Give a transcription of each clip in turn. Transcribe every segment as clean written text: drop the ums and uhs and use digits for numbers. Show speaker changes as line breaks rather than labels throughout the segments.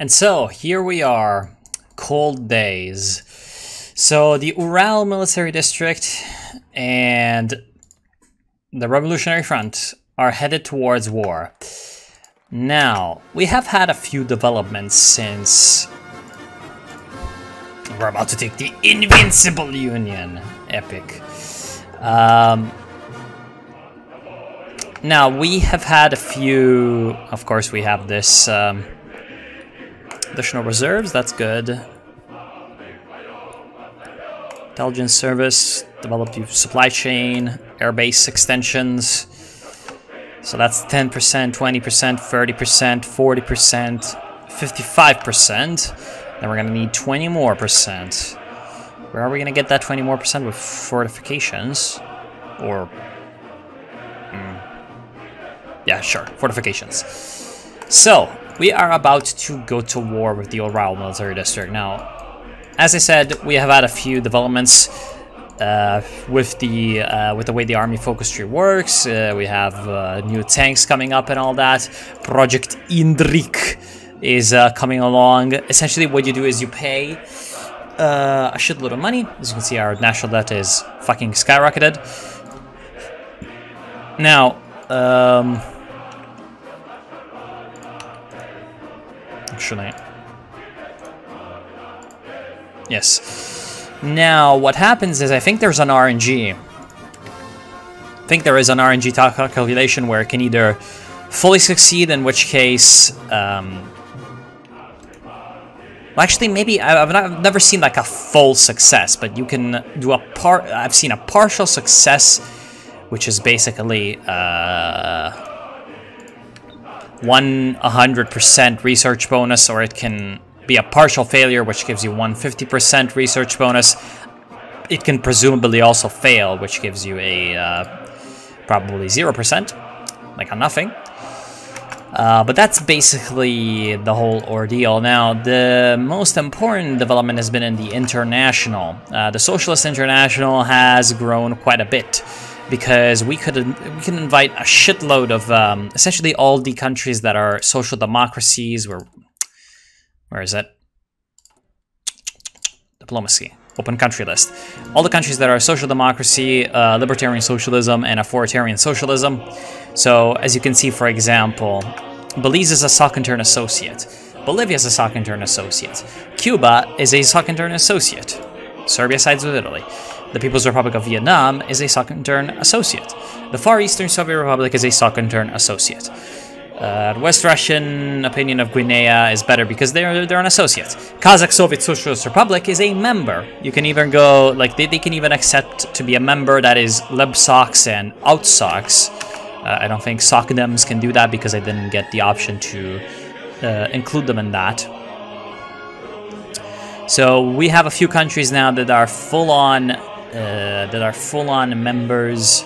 And so, here we are, cold days. So, the Ural Military District and the Revolutionary Front are headed towards war. Now, we have had a few developments since we're about to take the Invincible Union. Epic. Now, we have had a few... Of course, we have this... additional reserves, that's good. Intelligence service, developed supply chain, airbase extensions. So that's 10%, 20%, 30%, 40%, 55%. Then we're gonna need 20 more percent. Where are we gonna get that 20 more percent? With fortifications? Or... yeah, sure, fortifications. So, we are about to go to war with the Ural Military District. Now, as I said, we have had a few developments with the way the army focus tree works. We have new tanks coming up and all that. Project Indrik is coming along. Essentially, what you do is you pay a shitload of money. As you can see, our national debt is fucking skyrocketed. Now, actually, yes. Now, what happens is I think there's an RNG. I think there is an RNG calculation where it can either fully succeed, in which case, well, actually, maybe I've never seen like a full success, but you can do I've seen a partial success, which is basically 100% research bonus, or it can be a partial failure, which gives you 150% research bonus. It can presumably also fail, which gives you a probably 0%, like a nothing. But that's basically the whole ordeal. Now, the most important development has been in the international. The Socialist International has grown quite a bit, because we can invite a shitload of essentially all the countries that are social democracies. Where is it? Diplomacy. Open country list. All the countries that are social democracy, libertarian socialism, and authoritarian socialism. So, as you can see, for example, Belize is a Soc-Intern associate. Bolivia is a Soc-Intern associate. Cuba is a Soc-Intern associate. Serbia sides with Italy. The People's Republic of Vietnam is a Soc-Intern associate. The Far Eastern Soviet Republic is a Soc-Intern associate. The West Russian opinion of Guinea is better because they're an associate. Kazakh Soviet Socialist Republic is a member. You can even go, like, they can even accept to be a member that is LibSocs and OutSocs. I don't think SocDems can do that because I didn't get the option to include them in that. So we have a few countries now that are full-on members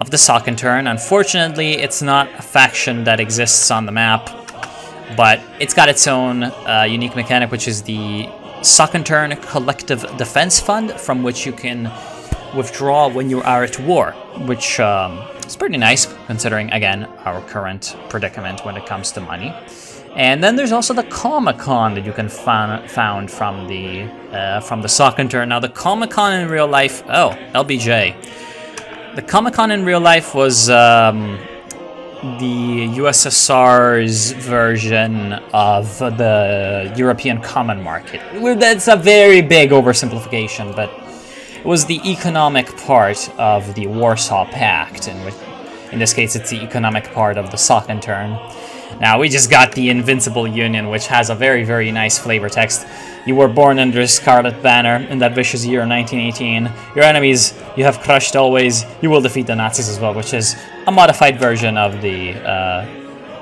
of the Soc-Intern. Unfortunately, it's not a faction that exists on the map, but it's got its own unique mechanic, which is the Soc-Intern Collective Defense Fund, from which you can withdraw when you are at war, which is pretty nice, considering, again, our current predicament when it comes to money. And then there's also the Comic-Con that you can found from the Soc-Intern. Now, the Comic-Con in real life... Oh, LBJ. The Comic-Con in real life was the USSR's version of the European Common Market. That's a very big oversimplification, but it was the economic part of the Warsaw Pact, and in this case, it's the economic part of the Soc-Intern. Now, we just got the Invincible Union, which has a very, very nice flavor text. You were born under a scarlet banner in that vicious year 1918. Your enemies you have crushed always. You will defeat the Nazis as well, which is a modified version of the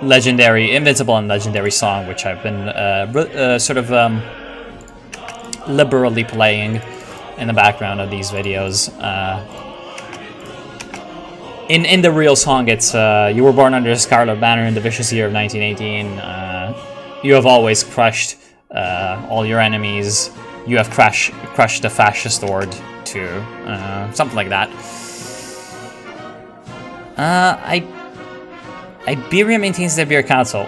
legendary, Invincible and Legendary song, which I've been liberally playing in the background of these videos. In the real song, it's you were born under a scarlet banner in the vicious year of 1918. You have always crushed all your enemies. You have crushed the fascist horde too. Something like that. Iberia maintains the Iberia Council.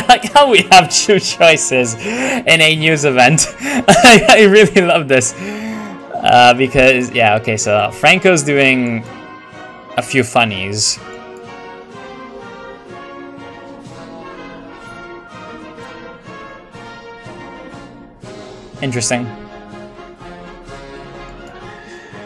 Like how we have two choices in a news event. I really love this. Because, yeah, okay, so Franco's doing a few funnies. Interesting.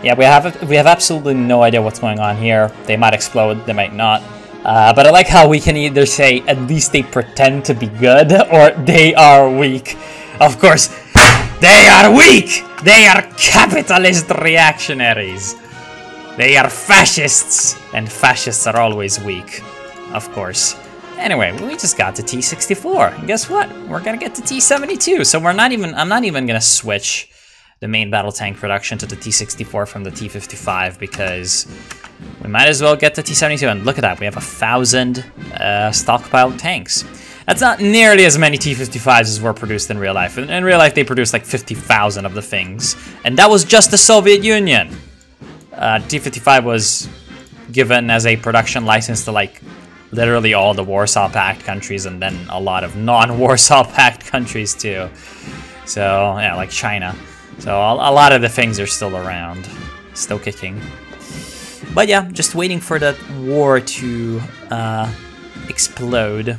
Yeah, we have absolutely no idea what's going on here. They might explode, they might not. But I like how we can either say at least they pretend to be good or they are weak. Of course, they are weak! They are capitalist reactionaries. They are fascists, and fascists are always weak. Of course. Anyway, we just got to T-64. And guess what? We're gonna get to T-72. So I'm not even gonna switch the main battle tank production to the T-64 from the T-55 because we might as well get to T-72. And look at that, we have 1,000 stockpiled tanks. That's not nearly as many T-55s as were produced in real life. In real life, they produced like 50,000 of the things. And that was just the Soviet Union. T-55 was given as a production license to like literally all the Warsaw Pact countries and then a lot of non-Warsaw Pact countries too. So, yeah, like China. So a lot of the things are still around, still kicking. But yeah, just waiting for that war to explode.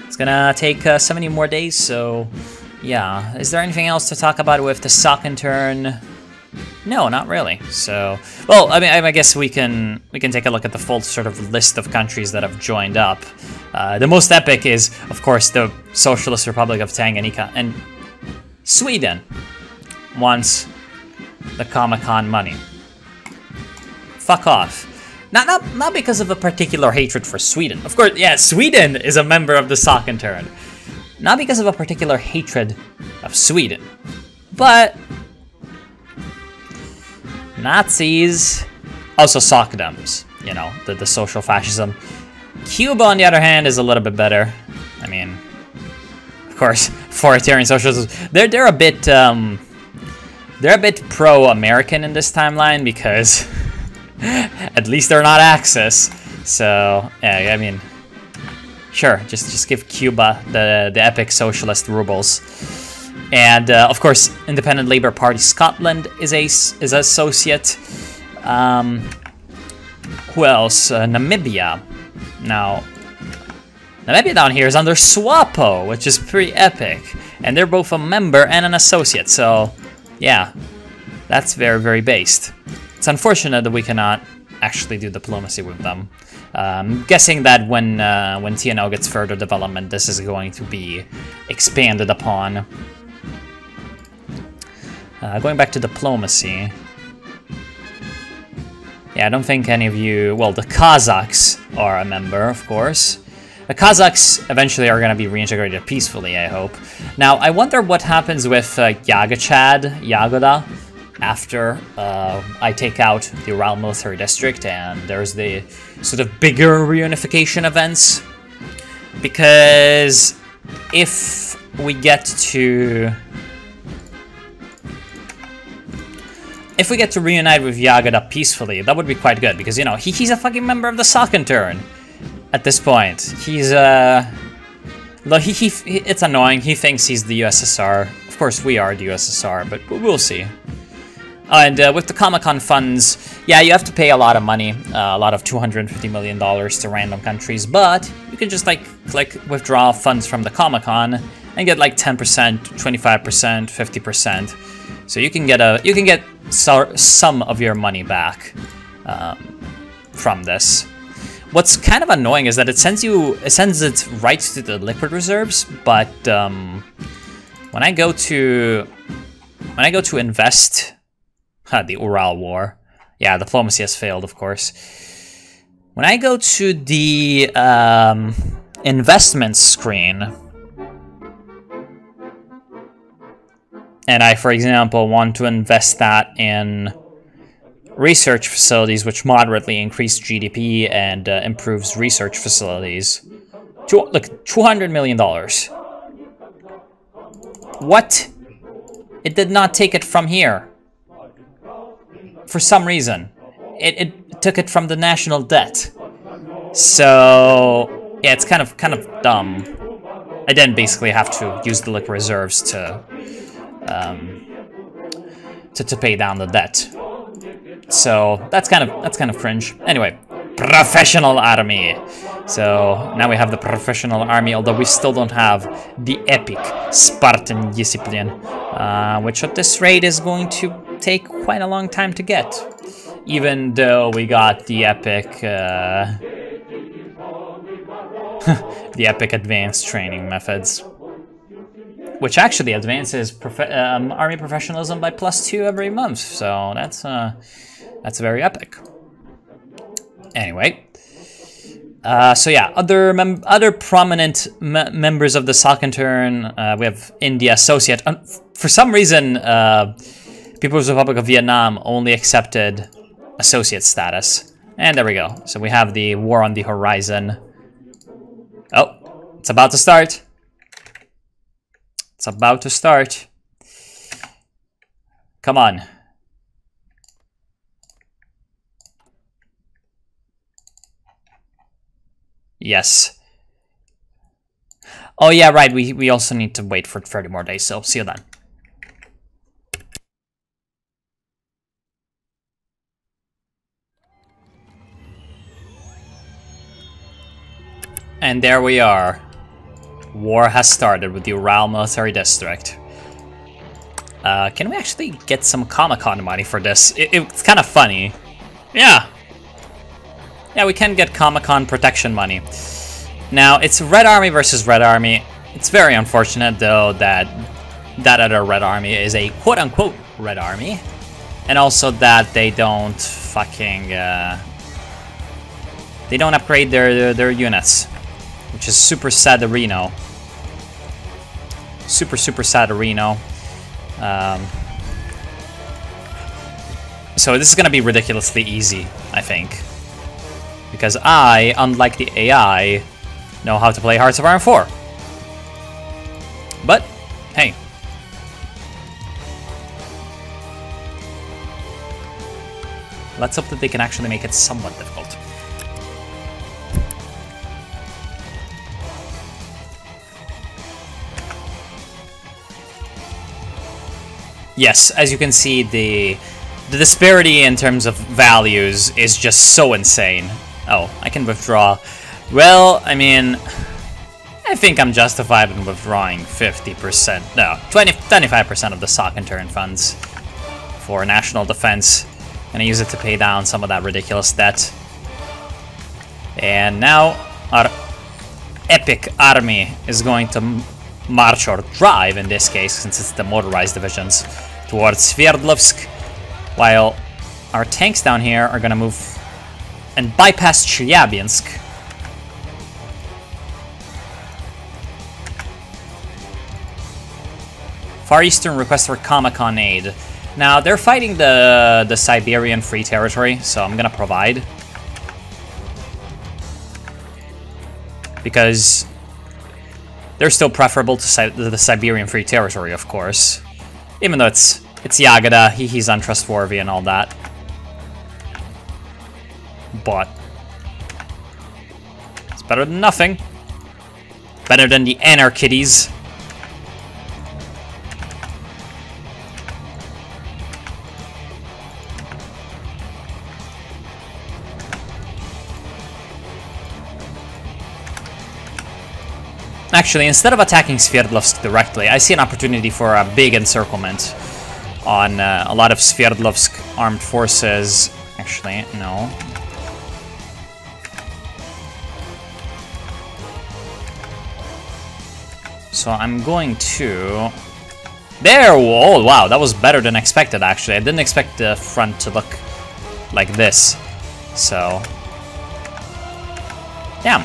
It's gonna take 70 more days, so yeah. Is there anything else to talk about with the Sachsen-Turn? No, not really. So, well, I mean, I guess we can take a look at the full sort of list of countries that have joined up. The most epic is, of course, the Socialist Republic of Tanganyika, and Sweden wants the Comecon money. Fuck off. Not because of a particular hatred for Sweden. Of course, yeah, Sweden is a member of the Sachsen-Turn. Not because of a particular hatred of Sweden, but Nazis, also Sockdoms, you know, the social fascism. Cuba, on the other hand, is a little bit better. I mean, of course, authoritarian socialism. They're a bit pro-American in this timeline because at least they're not Axis. So yeah, I mean, sure, just give Cuba the epic socialist rubles. And of course, Independent Labour Party Scotland is associate. Who else? Namibia. Now, Namibia down here is under SWAPO, which is pretty epic, and they're both a member and an associate. So, yeah, that's very, very based. It's unfortunate that we cannot actually do diplomacy with them. Guessing that when TNO gets further development, this is going to be expanded upon. Going back to diplomacy. Yeah, I don't think any of you... Well, the Kazakhs are a member, of course. The Kazakhs eventually are going to be reintegrated peacefully, I hope. Now, I wonder what happens with Yagoda after I take out the Ural Military District and there's the sort of bigger reunification events. Because if we get to... If we get to reunite with Yagoda peacefully, that would be quite good, because, you know, he's a fucking member of the Sachsen-Turn at this point. He's, it's annoying. He thinks he's the USSR. Of course, we are the USSR, but we'll see. And with the Comecon funds, yeah, you have to pay a lot of money, a lot of $250 million to random countries, but you can just, like, click withdraw funds from the Comecon and get, like, 10%, 25%, 50%. So you can get some of your money back from this. What's kind of annoying is that it sends it right to the liquid reserves, but when I go to invest, the Ural War, yeah, diplomacy has failed, of course. When I go to the investment screen, and I, for example, want to invest that in research facilities, which moderately increase GDP and improves research facilities. Look, $200 million. What? It did not take it from here. For some reason. It took it from the national debt. So yeah, it's kind of dumb. I then basically have to use the liquid reserves to pay down the debt. So that's kind of cringe. Anyway, professional army. So now we have the professional army, although we still don't have the epic Spartan discipline, which at this rate is going to take quite a long time to get. Even though we got the epic, the epic advanced training methods, which actually advances army professionalism by +2 every month. So that's very epic. Anyway, so yeah, other prominent members of the Sakantern, we have India Associate. For some reason, People's Republic of Vietnam only accepted Associate status. And there we go. So we have the war on the horizon. Oh, it's about to start. It's about to start. Come on. Yes. Oh yeah, right, we also need to wait for 30 more days, so see you then. And there we are. War has started with the Ural Military District. Can we actually get some Comic-Con money for this? It's kind of funny. Yeah. Yeah, we can get Comic-Con protection money. Now, it's Red Army versus Red Army. It's very unfortunate, though, that that other Red Army is a quote-unquote Red Army. And also that they don't fucking... they don't upgrade their units. Which is super sad-erino. Super sad-erino. So this is gonna be ridiculously easy, I think. Because I, unlike the AI, know how to play Hearts of Iron 4. But, hey. Let's hope that they can actually make it somewhat difficult. Yes, as you can see, the disparity in terms of values is just so insane. Oh, I can withdraw. Well, I mean, I think I'm justified in withdrawing 50%, no, 25% of the Sakantern funds for national defense. And I use it to pay down some of that ridiculous debt. And now our epic army is going to march or drive, in this case, since it's the motorized divisions, towards Sverdlovsk, while our tanks down here are gonna move and bypass Chelyabinsk. Far Eastern request for Comic-Con aid. Now, they're fighting the Siberian Free Territory, so I'm gonna provide. Because they're still preferable to the Siberian Free Territory, of course. Even though it's Yagada, he's untrustworthy and all that. But it's better than nothing. Better than the Anarchides. Actually, instead of attacking Sverdlovsk directly, I see an opportunity for a big encirclement on a lot of Sverdlovsk armed forces. Actually, no. So I'm going to... There! Oh, wow, that was better than expected, actually. I didn't expect the front to look like this. So... Damn.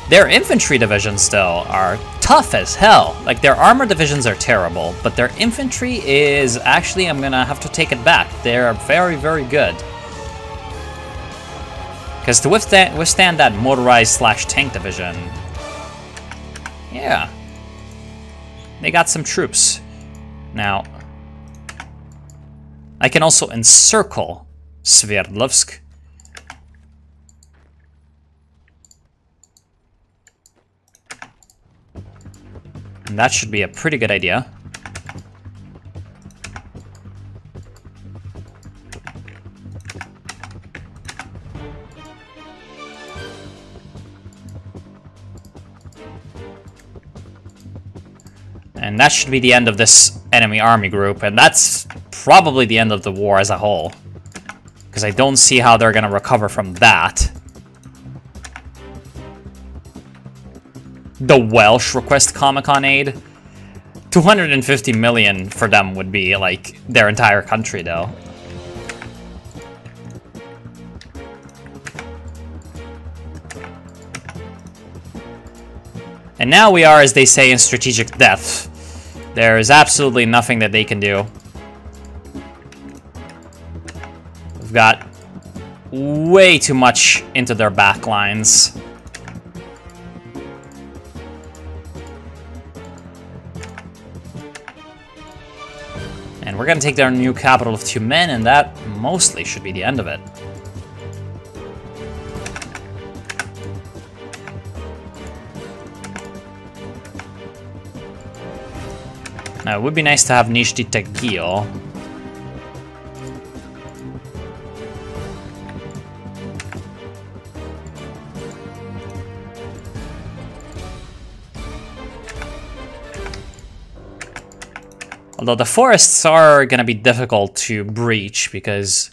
Their infantry divisions, though, are tough as hell. Like, their armor divisions are terrible, but their infantry is... Actually, I'm gonna have to take it back. They're very, very good. Because to withstand that motorized/tank division... Yeah. They got some troops. Now... I can also encircle Sverdlovsk. And that should be a pretty good idea. And that should be the end of this enemy army group, and that's probably the end of the war as a whole. Because I don't see how they're gonna recover from that. The Welsh request Comic-Con aid. 250 million for them would be, like, their entire country, though. And now we are, as they say, in strategic death. There is absolutely nothing that they can do. We've got way too much into their back lines. And we're gonna take their new capital of 2 men, and that mostly should be the end of it. Now, it would be nice to have Nishti Tegil. Although the forests are gonna be difficult to breach because,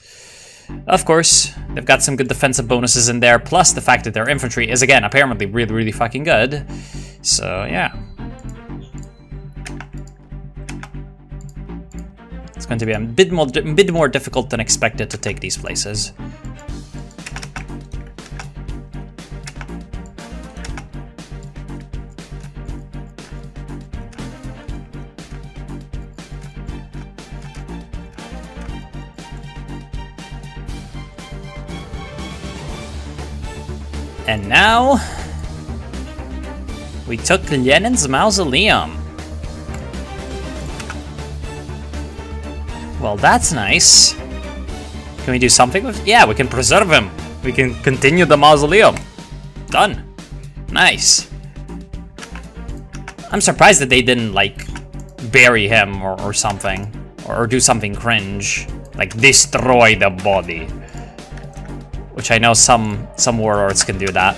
of course, they've got some good defensive bonuses in there, plus the fact that their infantry is, again, apparently really, really fucking good. So, yeah. It's going to be a bit more difficult than expected to take these places. And now, we took Lenin's mausoleum. Well, that's nice. Can we do something with... Yeah, we can preserve him. We can continue the mausoleum. Done. Nice. I'm surprised that they didn't, like, bury him or something. Or do something cringe. Like, destroy the body. Which I know some warlords can do that.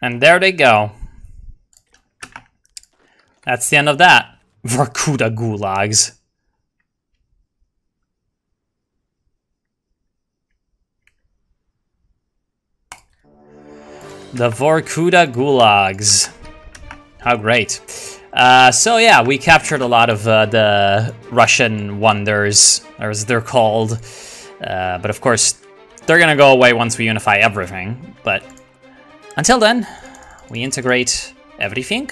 And there they go. That's the end of that. Vorkuta gulags. The Vorkuta gulags. How great. So yeah, we captured a lot of the Russian wonders, or as they're called. But of course, they're gonna go away once we unify everything. But until then, we integrate everything,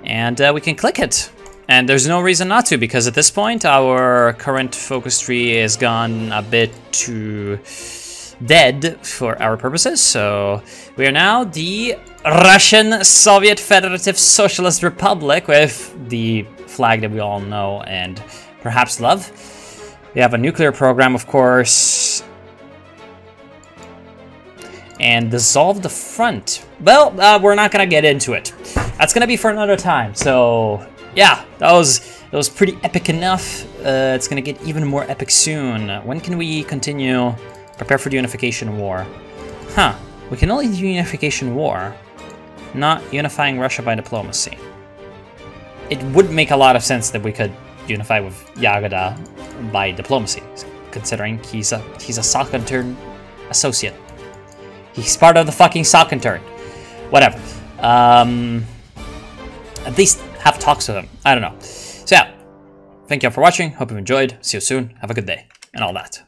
and we can click it. And there's no reason not to, because at this point, our current focus tree is gone a bit too dead for our purposes. So we are now the Russian Soviet Federative Socialist Republic with the flag that we all know and perhaps love. We have a nuclear program, of course. And dissolve the front. Well, we're not gonna get into it. That's gonna be for another time. So yeah, that was pretty epic enough. It's gonna get even more epic soon. When can we continue? Prepare for the unification war. Huh? We can only do unification war, not unifying Russia by diplomacy. It would make a lot of sense that we could unify with Yagoda by diplomacy, considering he's a Sakantern associate. He's part of the fucking Sakantern. Whatever. At least have talks with him. I don't know. So yeah, thank you all for watching. Hope you enjoyed. See you soon. Have a good day. And all that.